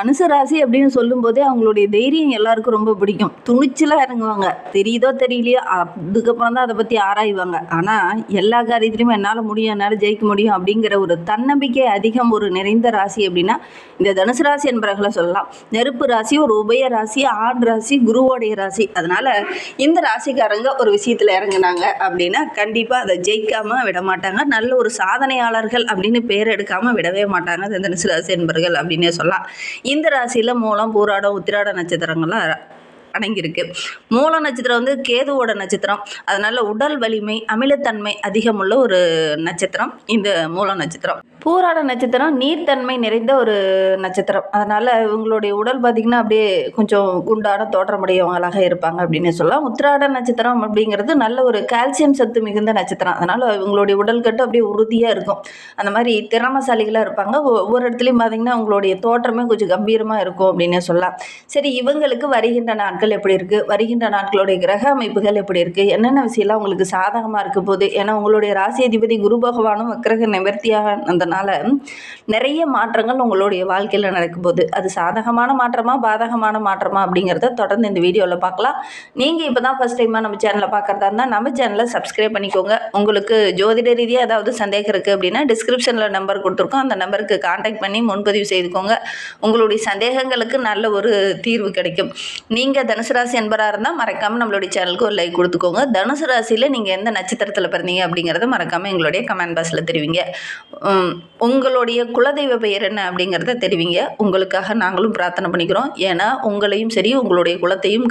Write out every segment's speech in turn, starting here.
தனுசு ராசி அப்படின்னு சொல்லும்போதே அவங்களுடைய தைரியம் எல்லாருக்கும் ரொம்ப பிடிக்கும். துணிச்சலாக இறங்குவாங்க. தெரியுதோ தெரியலையோ அதுக்கப்புறம் தான் அதை பற்றி ஆராய்வாங்க. ஆனால் எல்லா காரியத்திலையுமே என்னால் முடியும், என்னால் ஜெயிக்க முடியும் அப்படிங்கிற ஒரு தன்னம்பிக்கை அதிகம் ஒரு நிறைந்த ராசி அப்படின்னா இந்த தனுசு ராசி என்பவர்களை சொல்லலாம். நெருப்பு ராசி, ஒரு உபய ராசி, ஆண் ராசி, குருவோடைய ராசி. அதனால இந்த ராசிக்காரங்க ஒரு விஷயத்தில் இறங்குனாங்க அப்படின்னா கண்டிப்பாக அதை ஜெயிக்காமல் விட மாட்டாங்க. நல்ல ஒரு சாதனையாளர்கள் அப்படின்னு பேர் எடுக்காமல் விடவே மாட்டாங்க இந்த தனுசு ராசி என்பவர்கள் அப்படின்னே சொல்லலாம். இந்த ராசியில் மூலம், பூராடம், உத்திராட நட்சத்திரங்கள்லாம் அடங்கியிருக்கு. மூல நட்சத்திரம் கேதுவோட நட்சத்திரம். அதனால உடல் வலிமை, அமிலத்தன்மை அதிகமுள்ள ஒரு நட்சத்திரம் இந்த மூல நட்சத்திரம். பூராட நட்சத்திரம் நீர்த்தன்மை நிறைந்த ஒரு நட்சத்திரம். அதனால இவங்களுடைய உடல் பார்த்திங்கன்னா அப்படியே கொஞ்சம் குண்டான தோற்றமுடையவங்களாக இருப்பாங்க அப்படின்னு சொல்லலாம். உத்திராட நட்சத்திரம் அப்படிங்கிறது நல்ல ஒரு கால்சியம் சத்து மிகுந்த நட்சத்திரம். அதனால இவங்களுடைய உடல் கட்டு அப்படியே உறுதியாக இருக்கும். அந்த மாதிரி திறமசாலிகளாக இருப்பாங்க. ஒவ்வொரு இடத்துலையும் பார்த்திங்கன்னா அவங்களுடைய தோற்றமே கொஞ்சம் கம்பீரமாக இருக்கும் அப்படின்னு சொல்லலாம். சரி, இவங்களுக்கு வருகின்ற நாட்கள் எப்படி இருக்குது, வருகின்ற நாட்களுடைய கிரக அமைப்புகள் எப்படி இருக்குது, என்னென்ன விஷயம்லாம் உங்களுக்கு சாதகமாக இருக்க போகுது? ஏன்னா உங்களுடைய ராசி அதிபதி குரு பகவானும் வக்கிரக நிவர்த்தியாக இருந்தனால நிறைய மாற்றங்கள் உங்களுடைய வாழ்க்கையில் நடக்கும்போது அது சாதகமான மாற்றமா பாதகமான மாற்றமா அப்படிங்கிறத தொடர்ந்து இந்த வீடியோவில் பார்க்கலாம். நீங்கள் இப்போ தான் ஃபஸ்ட் டைமாக நம்ம சேனலை பார்க்குறதா இருந்தால் நம்ம சேனலை சப்ஸ்கிரைப் பண்ணிக்கோங்க. உங்களுக்கு ஜோதிட ரீதியாக ஏதாவது சந்தேகம் இருக்குது அப்படின்னா டிஸ்கிரிப்ஷனில் நம்பர் கொடுத்துருக்கோம். அந்த நம்பருக்கு கான்டாக்ட் பண்ணி முன்பதிவு செய்துக்கோங்க. உங்களுடைய சந்தேகங்களுக்கு நல்ல ஒரு தீர்வு கிடைக்கும். நீங்கள் தனுசு ராசி என்பராக இருந்தால் மறக்காமல் நம்மளுடைய சேனலுக்கு ஒரு லைக் கொடுத்துக்கோங்க. தனுசு ராசியில் நீங்கள் எந்த நட்சத்திரத்தில் பிறந்தீங்க அப்படிங்கிறத மறக்காமல் எங்களுடைய கமெண்ட் பாக்ஸில் தெரிவிங்க. உங்களுடைய குலதெய்வ பெயர் என்ன அப்படிங்கிறத தெரிவிங்க. உங்களுக்காக நாங்களும் பிரார்த்தனை பண்ணிக்கிறோம். ஏன்னா உங்களையும் சரி உங்களுடைய குலத்தையும்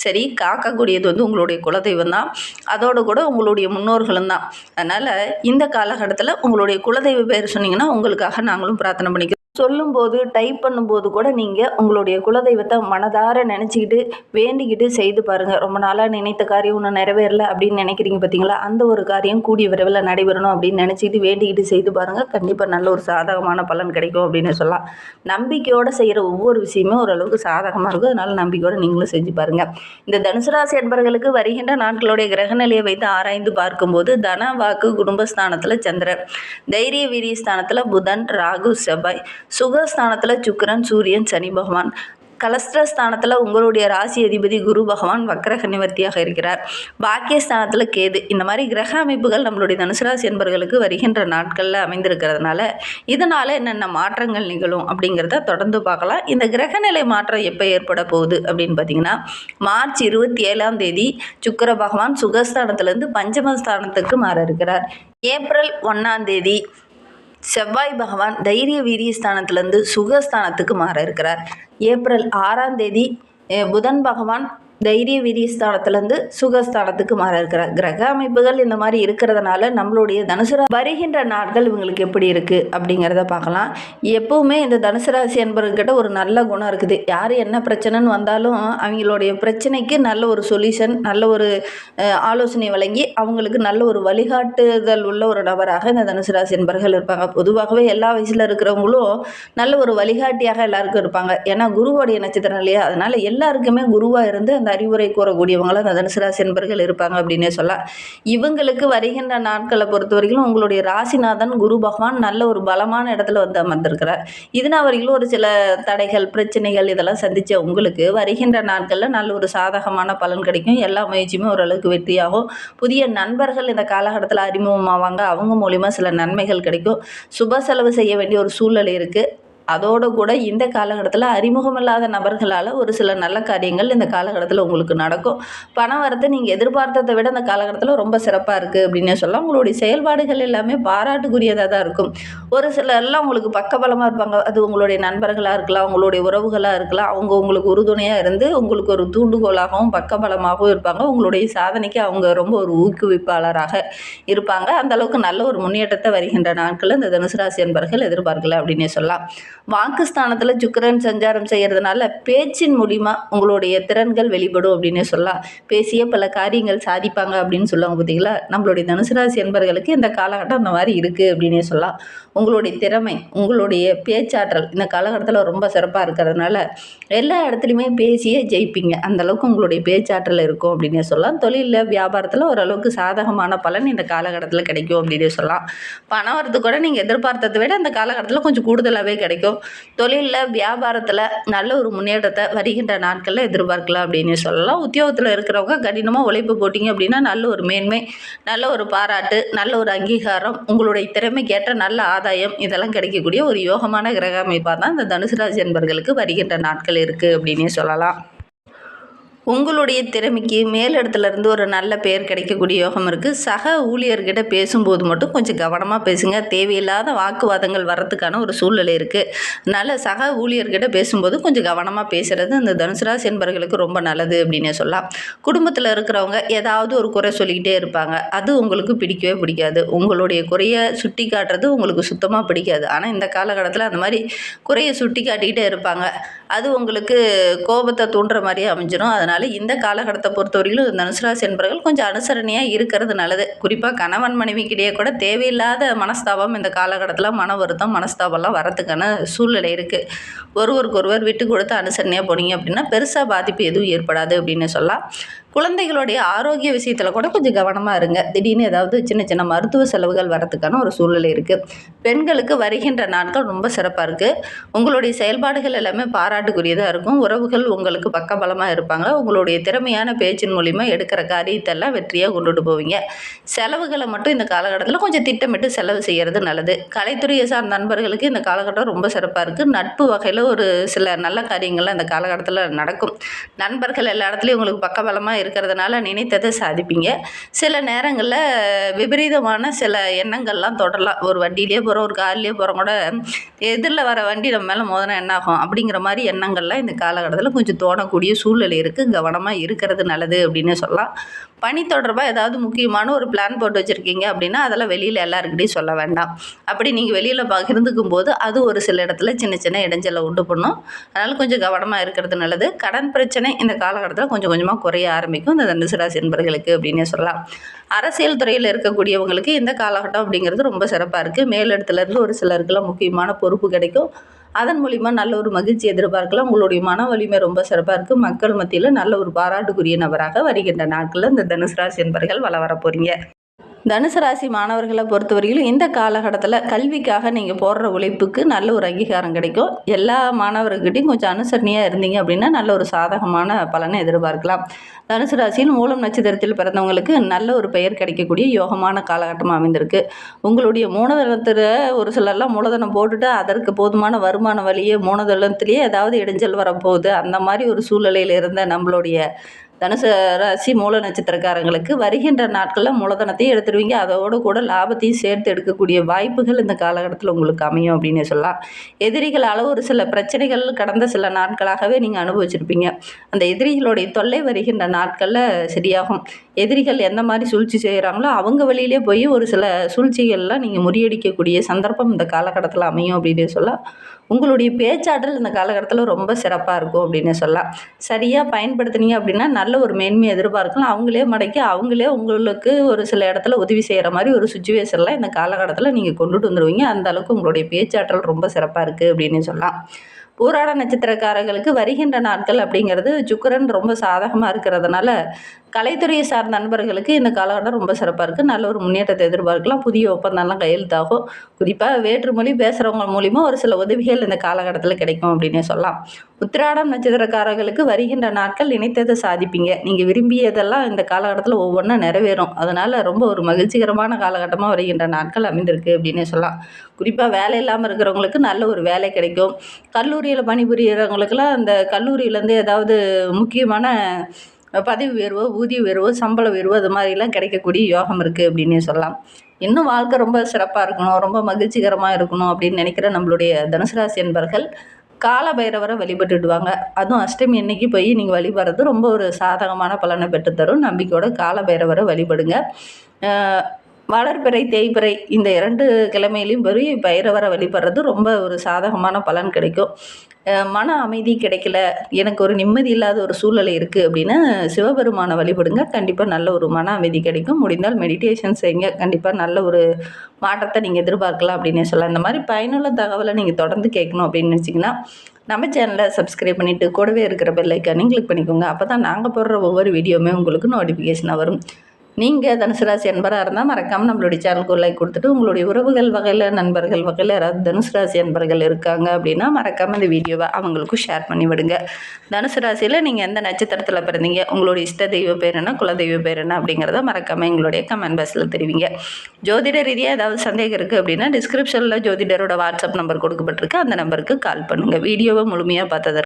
சரி காக்கக்கூடியது உங்களுடைய குலதெய்வம் தான். அதோடு கூட உங்களுடைய முன்னோர்களும் தான். அதனால் இந்த காலகட்டத்தில் உங்களுடைய குலதெய்வ பெயர் சொன்னீங்கன்னா உங்களுக்காக நாங்களும் பிரார்த்தனை பண்ணிக்கிறோம். சொல்லும்போது டைப் பண்ணும்போது கூட நீங்கள் உங்களுடைய குலதெய்வத்தை மனதார நினச்சிக்கிட்டு வேண்டிக்கிட்டு செய்து பாருங்கள். ரொம்ப நாளாக நினைத்த காரியம் ஒன்று நிறைவேறல அப்படின்னு நினைக்கிறீங்க பார்த்தீங்களா, அந்த ஒரு காரியம் கூடிய விரைவில் நடைபெறணும் அப்படின்னு நினச்சிக்கிட்டு வேண்டிக்கிட்டு செய்து பாருங்கள். கண்டிப்பாக நல்ல ஒரு சாதகமான பலன் கிடைக்கும் அப்படின்னு சொல்லலாம். நம்பிக்கையோடு செய்கிற ஒவ்வொரு விஷயமே ஓரளவுக்கு சாதகமாக இருக்கும். அதனால் நம்பிக்கையோடு நீங்களும் செஞ்சு பாருங்கள். இந்த தனுசு ராசி என்பவர்களுக்கு வருகின்ற நாட்களுடைய கிரகநிலையை வைத்து ஆராய்ந்து பார்க்கும்போது தன, வாக்கு, குடும்பஸ்தானத்தில் சந்திரன், தைரிய வீரிய ஸ்தானத்தில் புதன், ராகு, செவ்வாய், சுகஸ்தானத்தில் சுக்கிரன், சூரியன், சனி பகவான், கலஸ்திரஸ்தானத்தில் உங்களுடைய ராசி அதிபதி குரு பகவான் வக்கிரக நிவர்த்தியாக இருக்கிறார். பாக்கியஸ்தானத்தில் கேது. இந்த மாதிரி கிரக அமைப்புகள் நம்மளுடைய தனுசு ராசி என்பவர்களுக்கு வருகின்ற நாட்களில் அமைந்திருக்கிறதுனால இதனால் என்னென்ன மாற்றங்கள் நிகழும் அப்படிங்கிறத தொடர்ந்து பார்க்கலாம். இந்த கிரகநிலை மாற்றம் எப்போ ஏற்பட போகுது அப்படின்னு பார்த்தீங்கன்னா மார்ச் 27ஆம் தேதி சுக்கிர பகவான் சுகஸ்தானத்திலேருந்து பஞ்சமஸ்தானத்துக்கு மாற இருக்கிறார். ஏப்ரல் 1ஆம் தேதி செவ்வாய் பகவான் தைரிய வீரிய ஸ்தானத்திலேருந்து சுகஸ்தானத்துக்கு மாற இருக்கிறார். ஏப்ரல் 6ஆம் தேதி புதன் பகவான் தைரிய வீரிய ஸ்தானத்திலேருந்து சுகஸ்தானத்துக்கு மாற இருக்கிறார். கிரக அமைப்புகள் இந்த மாதிரி இருக்கிறதுனால நம்மளுடைய தனுசு வருகின்ற நாட்கள் இவங்களுக்கு எப்படி இருக்குது அப்படிங்கிறத பார்க்கலாம். எப்போவுமே இந்த தனுசு ராசி என்பவர்கிட்ட ஒரு நல்ல குணம் இருக்குது. யார் என்ன பிரச்சனைன்னு வந்தாலும் அவங்களுடைய பிரச்சனைக்கு நல்ல ஒரு சொல்யூஷன், நல்ல ஒரு ஆலோசனை வழங்கி அவங்களுக்கு நல்ல ஒரு வழிகாட்டுதல் உள்ள ஒரு நபராக இந்த தனுசு ராசி என்பவர்கள் இருப்பாங்க. பொதுவாகவே எல்லா வயசில் இருக்கிறவங்களும் நல்ல ஒரு வழிகாட்டியாக எல்லாருக்கும் இருப்பாங்க. ஏன்னா குருவோடைய நட்சத்திரம் இல்லையா, அதனால் எல்லாருக்குமே குருவாக இருந்து அந்த அறிவுரை கூறக்கூடியவங்களும் அந்த தனுசு ராசி என்பர்கள் இருப்பாங்க அப்படின்னே சொல்லலாம். இவங்களுக்கு வருகின்ற நாட்களை பொறுத்த வரைக்கும் உங்களுடைய ராசிநாதன் குரு பகவான் நல்ல ஒரு பலமான இடத்துல அமர்ந்திருக்கிறார். இதனால் வரைக்கும் ஒரு சில தடைகள், பிரச்சனைகள் இதெல்லாம் சந்தித்த உங்களுக்கு வருகின்ற நாட்களில் நல்ல ஒரு சாதகமான பலன் கிடைக்கும். எல்லா முயற்சியுமே ஓரளவுக்கு வெற்றியாகும். புதிய நண்பர்கள் இந்த காலகட்டத்தில் அறிமுகமாவாங்க. அவங்க மூலிமா சில நன்மைகள் கிடைக்கும். சுப செலவு செய்ய வேண்டிய ஒரு சூழ்நிலை இருக்குது. அதோடு கூட இந்த காலகட்டத்தில் அறிமுகமில்லாத நபர்களால் ஒரு சில நல்ல காரியங்கள் இந்த காலகட்டத்தில் உங்களுக்கு நடக்கும். பண வரத்து நீங்கள் எதிர்பார்த்ததை விட இந்த காலகட்டத்தில் ரொம்ப சிறப்பாக இருக்குது அப்படின்னே சொல்லலாம். உங்களுடைய செயல்பாடுகள் எல்லாமே பாராட்டுக்குரியதாக தான் இருக்கும். ஒரு சிலர்லாம் உங்களுக்கு பக்கபலமாக இருப்பாங்க. அது உங்களுடைய நண்பர்களாக இருக்கலாம், உங்களுடைய உறவுகளாக இருக்கலாம். அவங்க உங்களுக்கு உறுதுணையாக இருந்து உங்களுக்கு ஒரு தூண்டுகோலாகவும் பக்கபலமாகவும் இருப்பாங்க. உங்களுடைய சாதனைக்கு அவங்க ரொம்ப ஒரு ஊக்குவிப்பாளராக இருப்பாங்க. அந்தளவுக்கு நல்ல ஒரு முன்னேற்றத்தை வருகின்ற நாட்களில் இந்த தனுசு ராசி என்பவர்கள் எதிர்பார்க்கல அப்படின்னே சொல்லலாம். வாக்குஸ்தானத்தில் சுக்கிரன் சஞ்சாரம் செய்கிறதுனால பேச்சின் மூலிமா உங்களுடைய திறன்கள் வெளிப்படும் அப்படின்னு சொல்லலாம். பேசிய பல காரியங்கள் சாதிப்பாங்க அப்படின்னு சொல்லுவாங்க பார்த்தீங்களா. நம்மளுடைய தனுசு ராசி என்பவர்களுக்கு இந்த காலகட்டம் அந்த மாதிரி இருக்குது அப்படின்னே சொல்லலாம். உங்களுடைய திறமை, உங்களுடைய பேச்சாற்றல் இந்த காலகட்டத்தில் ரொம்ப சிறப்பாக இருக்கிறதுனால எல்லா இடத்துலையுமே பேசியே ஜெயிப்பீங்க. அந்தளவுக்கு உங்களுடைய பேச்சாற்றல் இருக்கும் அப்படின்னே சொல்லலாம். தொழிலில், வியாபாரத்தில் ஓரளவுக்கு சாதகமான பலன் இந்த காலகட்டத்தில் கிடைக்கும் அப்படின்னே சொல்லலாம். பணம் வரது கூட நீங்கள் எதிர்பார்த்ததை விட இந்த காலகட்டத்தில் கொஞ்சம் கூடுதலாகவே கிடைக்கும். கிடைக்கும். தொழிலில் வியாபாரத்தில் நல்ல ஒரு முன்னேற்றத்தை வருகின்ற நாட்களில் எதிர்பார்க்கலாம் அப்படின்னு சொல்லலாம். உத்தியோகத்தில் இருக்கிறவங்க கடினமாக உழைப்பு போட்டிங்க அப்படின்னா நல்ல ஒரு மேன்மை, நல்ல ஒரு பாராட்டு, நல்ல ஒரு அங்கீகாரம், உங்களுடைய திறமைக்கேற்ற நல்ல ஆதாயம் இதெல்லாம் கிடைக்கக்கூடிய ஒரு யோகமான கிரக அமைப்பாக தான் இந்த தனுசு ராசி என்பர்களுக்கு வருகின்ற நாட்கள் இருக்குது அப்படின்னே சொல்லலாம். உங்களுடைய திறமைக்கு மேலிடத்துலேருந்து ஒரு நல்ல பெயர் கிடைக்கக்கூடிய யோகம் இருக்குது. சக ஊழியர்கிட்ட பேசும்போது மட்டும் கொஞ்சம் கவனமாக பேசுங்க. தேவையில்லாத வாக்குவாதங்கள் வர்றதுக்கான ஒரு சூழ்நிலை இருக்குது. அதனால் சக ஊழியர்கிட்ட பேசும்போது கொஞ்சம் கவனமாக பேசுகிறது இந்த தனுசு ராசி என்பவர்களுக்கு ரொம்ப நல்லது அப்படின்னே சொல்லலாம். குடும்பத்தில் இருக்கிறவங்க ஏதாவது ஒரு குறை சொல்லிக்கிட்டே இருப்பாங்க. அது உங்களுக்கு பிடிக்கவே பிடிக்காது. உங்களுடைய குறையை சுட்டி காட்டுறது உங்களுக்கு சுத்தமாக பிடிக்காது. ஆனால் இந்த காலகட்டத்தில் அந்த மாதிரி குறையை சுட்டி காட்டிக்கிட்டே இருப்பாங்க. அது உங்களுக்கு கோபத்தை தூண்டுற மாதிரியே அமைஞ்சிடும். அதனால் இந்த காலகட்டத்தை பொறுத்தவரையிலும் தனுசு ராசி என்பவர்கள் கொஞ்சம் அனுசரணையாக இருக்கிறது நல்லது. குறிப்பாக கணவன் மனைவிக்கிடையே கூட தேவையில்லாத மனஸ்தாபம் இந்த காலகட்டத்தில் மன வருத்தம் மனஸ்தாபம்லாம் வரத்துக்கான சூழ்நிலை இருக்குது. ஒருவருக்கொருவர் விட்டு கொடுத்து அனுசரணையாக போனீங்க அப்படின்னா பெருசாக பாதிப்பு எதுவும் ஏற்படாது அப்படின்னு சொல்லலாம். குழந்தைகளுடைய ஆரோக்கிய விஷயத்தில் கூட கொஞ்சம் கவனமாக இருங்க. திடீர்னு ஏதாவது சின்ன சின்ன மருத்துவ செலவுகள் வரத்துக்கான ஒரு சூழ்நிலை இருக்குது. பெண்களுக்கு வருகின்ற நாட்கள் ரொம்ப சிறப்பாக இருக்குது. உங்களுடைய செயல்பாடுகள் எல்லாமே பாராட்டுக்குரியதாக இருக்கும். உறவுகள் உங்களுக்கு பக்கபலமாக இருப்பாங்க. உங்களுடைய திறமையான பேச்சின் மூலிமா எடுக்கிற காரியத்தெல்லாம் வெற்றியாக கொண்டுட்டு போவீங்க. செலவுகளை மட்டும் இந்த காலகட்டத்தில் கொஞ்சம் திட்டமிட்டு செலவு செய்கிறது நல்லது. கலைத்துறையை சார்ந்த நண்பர்களுக்கு இந்த காலகட்டம் ரொம்ப சிறப்பாக இருக்குது. நட்பு வகையில் ஒரு சில நல்ல காரியங்கள்லாம் இந்த காலகட்டத்தில் நடக்கும். நண்பர்கள் எல்லா இடத்துலையும் உங்களுக்கு பக்கபலமாக இருக்கிறதுனால நினைத்ததை சாதிப்பீங்க. சில நேரங்களில் விபரீதமான சில எண்ணங்கள்லாம் தொடரலாம். ஒரு வண்டியிலே போகிறோம், ஒரு கார்லேயே போகிறோம் கூட எதிரில் வர வண்டி நம்ம மேலே மோதினா என்ன ஆகும் அப்படிங்கிற மாதிரி எண்ணங்கள்லாம் இந்த காலகட்டத்தில் கொஞ்சம் தோணக்கூடிய சூழ்நிலை இருக்குது. கவனமாக இருக்கிறது நல்லது அப்படின்னு சொல்லலாம். பணி தொடர்பாக ஏதாவது முக்கியமான ஒரு பிளான் போட்டு வச்சுருக்கீங்க அப்படின்னா அதெல்லாம் வெளியில் எல்லாருக்கிட்டையும் சொல்ல வேண்டாம். அப்படி நீங்கள் வெளியில் பகிர்ந்துக்கும் போது அது ஒரு சில இடத்துல சின்ன சின்ன இடைஞ்சலை உண்டு பண்ணும். அதனால் கொஞ்சம் கவனமாக இருக்கிறது நல்லது. கடன் பிரச்சனை இந்த காலகட்டத்தில் கொஞ்சம் கொஞ்சமாக குறைய ஆரம்பிக்கும் இந்த தனுசு ராசி என்பவர்களுக்கு அப்படின்னே சொல்லலாம். அரசியல் துறையில் இருக்கக்கூடியவங்களுக்கு இந்த காலகட்டம் அப்படிங்கிறது ரொம்ப சிறப்பாக இருக்குது. மேலிடத்துலேருந்து ஒரு சிலருக்குலாம் முக்கியமான பொறுப்பு கிடைக்கும். அதன் மூலிமா நல்ல ஒரு மகிழ்ச்சி எதிர்பார்க்கலாம். உங்களுடைய மன வலிமை ரொம்ப சிறப்பாக இருக்குது. மக்கள் மத்தியில் நல்ல ஒரு பாராட்டுக்குரிய நபராக வருகின்ற நாட்களில் இந்த தனுசு ராசி என்பவர்கள் வர போகிறீங்க. தனுசு ராசி மாணவர்களை பொறுத்தவரையிலும் இந்த காலகட்டத்தில் கல்விக்காக நீங்கள் போடுற உழைப்புக்கு நல்ல ஒரு அங்கீகாரம் கிடைக்கும். எல்லா மாணவர்கிட்டையும் கொஞ்சம் அனுசரணையாக இருந்தீங்க அப்படின்னா நல்ல ஒரு சாதகமான பலனை எதிர்பார்க்கலாம். தனுசு ராசியில் மூலம் நட்சத்திரத்தில் பிறந்தவங்களுக்கு நல்ல ஒரு பெயர் கிடைக்கக்கூடிய யோகமான காலகட்டமாக அமைந்திருக்கு. உங்களுடைய மூலதனத்தில் ஒரு சிலர்லாம் மூலதனம் போட்டுட்டு அதற்கு போதுமான வருமான வழியே மூலதனத்திலேயே ஏதாவது இடைஞ்சல் வரப்போகுது. அந்த மாதிரி ஒரு சூழ்நிலையில் இருந்த நம்மளுடைய தனுசு ராசி மூல நட்சத்திரக்காரங்களுக்கு வருகின்ற நாட்களில் மூலதனத்தையும் எடுத்துருவீங்க. அதோடு கூட லாபத்தையும் சேர்த்து எடுக்கக்கூடிய வாய்ப்புகள் இந்த காலகட்டத்தில் உங்களுக்கு அமையும் அப்படின்னு சொல்லலாம். எதிரிகளால் ஒரு சில பிரச்சனைகள் கடந்த சில நாட்களாகவே நீங்கள் அனுபவிச்சிருப்பீங்க. அந்த எதிரிகளுடைய தொல்லை வருகின்ற நாட்களில் சரியாகும். எதிரிகள் எந்த மாதிரி சூழ்ச்சி செய்கிறாங்களோ அவங்க வழியிலே போய் ஒரு சில சூழ்ச்சிகள்லாம் நீங்கள் முறியடிக்கக்கூடிய சந்தர்ப்பம் இந்த காலகட்டத்தில் அமையும் அப்படின்னு சொல்லலாம். உங்களுடைய பேச்சாற்றல் இந்த காலகட்டத்தில் ரொம்ப சிறப்பாக இருக்கும் அப்படின்னு சொல்லலாம். சரியாக பயன்படுத்துனீங்க அப்படின்னா நல்ல ஒரு மேன்மை எதிர்பார்க்கலாம். அவங்களே மடக்கி அவங்களே உங்களுக்கு ஒரு சில இடத்துல உதவி செய்கிற மாதிரி ஒரு சுச்சுவேஷன்லாம் இந்த காலகட்டத்தில் நீங்கள் கொண்டுட்டு வந்துடுவீங்க. அந்த அளவுக்கு உங்களுடைய பேச்சாற்றல் ரொம்ப சிறப்பாக இருக்குது அப்படின்னு சொல்லலாம். பூராட நட்சத்திரக்காரர்களுக்கு வருகின்ற நாட்கள் அப்படிங்கிறது சுக்கிரன் ரொம்ப சாதகமாக இருக்கிறதுனால கலைத்துறையை சார்ந்த நண்பர்களுக்கு இந்த காலகட்டம் ரொம்ப சிறப்பாக இருக்குது. நல்ல ஒரு முன்னேற்றத்தை எதிர்பார்க்கலாம். புதிய ஒப்பந்தம்லாம் கையெழுத்தாகும். குறிப்பாக வேற்றுமொழி பேசுகிறவங்க மூலிமா ஒரு சில உதவிகள் இந்த காலகட்டத்தில் கிடைக்கும் அப்படின்னே சொல்லலாம். உத்திராடம் நட்சத்திரக்காரர்களுக்கு வருகின்ற நாட்கள் நினைத்ததை சாதிப்பீங்க. நீங்கள் விரும்பியதெல்லாம் இந்த காலகட்டத்தில் ஒவ்வொன்றா நிறைவேறும். அதனால் ரொம்ப ஒரு மகிழ்ச்சிகரமான காலகட்டமாக வருகின்ற நாட்கள் அமைந்திருக்கு அப்படின்னே சொல்லலாம். குறிப்பாக வேலை இல்லாமல் இருக்கிறவங்களுக்கு நல்ல ஒரு வேலை கிடைக்கும். கல்லூரியில் பணிபுரியறவங்களுக்கெல்லாம் அந்த கல்லூரியிலேருந்து ஏதாவது முக்கியமான பதவி உயர்வோ, ஊதிய உயர்வோ, சம்பள உயர்வோ அது மாதிரிலாம் கிடைக்கக்கூடிய யோகம் இருக்குது அப்படின்னே சொல்லலாம். இன்னும் வாழ்க்கை ரொம்ப சிறப்பாக இருக்கணும், ரொம்ப மகிழ்ச்சிகரமாக இருக்கணும் அப்படின்னு நினைக்கிற நம்மளுடைய தனுசு ராசி என்பர்கள் கால பைரவரை வழிபட்டுடுவாங்க. அதுவும் அஷ்டமி அன்னைக்கு போய் நீங்கள் வழிபடுறது ரொம்ப ஒரு சாதகமான பலனை பெற்றுத்தரும். நம்பிக்கையோட கால பைரவரை வழிபடுங்க. வளர்பிறை தேய்பிறை இந்த 2 கிழமையிலையும் போய் பைரவரை வழிபடுறது ரொம்ப ஒரு சாதகமான பலன் கிடைக்கும். மன அமைதி கிடைக்கல, எனக்கு ஒரு நிம்மதி இல்லாத ஒரு சூழ்நிலை இருக்குது அப்படின்னா சிவபெருமானை வழிபடுங்க. கண்டிப்பாக நல்ல ஒரு மன அமைதி கிடைக்கும். முடிந்தால் மெடிடேஷன் செய்யுங்க. கண்டிப்பாக நல்ல ஒரு மாற்றத்தை நீங்கள் எதிர்பார்க்கலாம் அப்படின்னே சொல்லலாம். இந்த மாதிரி பயனுள்ள தகவலை நீங்கள் தொடர்ந்து கேட்கணும் அப்படின்னு நினச்சிங்கன்னா நம்ம சேனலை சப்ஸ்கிரைப் பண்ணிவிட்டு கூடவே இருக்கிற பெல் ஐக்கானையும் கிளிக் பண்ணிக்கோங்க. அப்போ தான் நாங்கள் போடுற ஒவ்வொரு வீடியோவுமே உங்களுக்கு நோட்டிஃபிகேஷனாக வரும். நீங்கள் தனுசு ராசி அன்பராக இருந்தால் மறக்காமல் நம்மளுடைய சேனலுக்கு ஒரு லைக் கொடுத்துட்டு உங்களுடைய உறவுகள் வகையில் நண்பர்கள் வகையில் யாராவது தனுசு ராசி அன்பர்கள் இருக்காங்க அப்படின்னா மறக்காமல் இந்த வீடியோவை அவங்களுக்கும் ஷேர் பண்ணி விடுங்க. தனுசு ராசியில் நீங்கள் எந்த நட்சத்திரத்தில் பிறந்தீங்க, உங்களுடைய இஷ்ட தெய்வ பேர் என்ன, குலதெய்வ பேர் என்ன அப்படிங்கிறத மறக்காமல் எங்களுடைய கமெண்ட் பாக்ஸில் தெரிவிங்க. ஜோதிட ரீதியாக ஏதாவது சந்தேகம் இருக்குது அப்படின்னா டிஸ்கிரிப்ஷனில் ஜோதிடரோட வாட்ஸ்அப் நம்பர் கொடுக்கப்பட்டிருக்கு, அந்த நம்பருக்கு கால் பண்ணுங்கள். வீடியோவை முழுமையாக பார்த்ததற்கு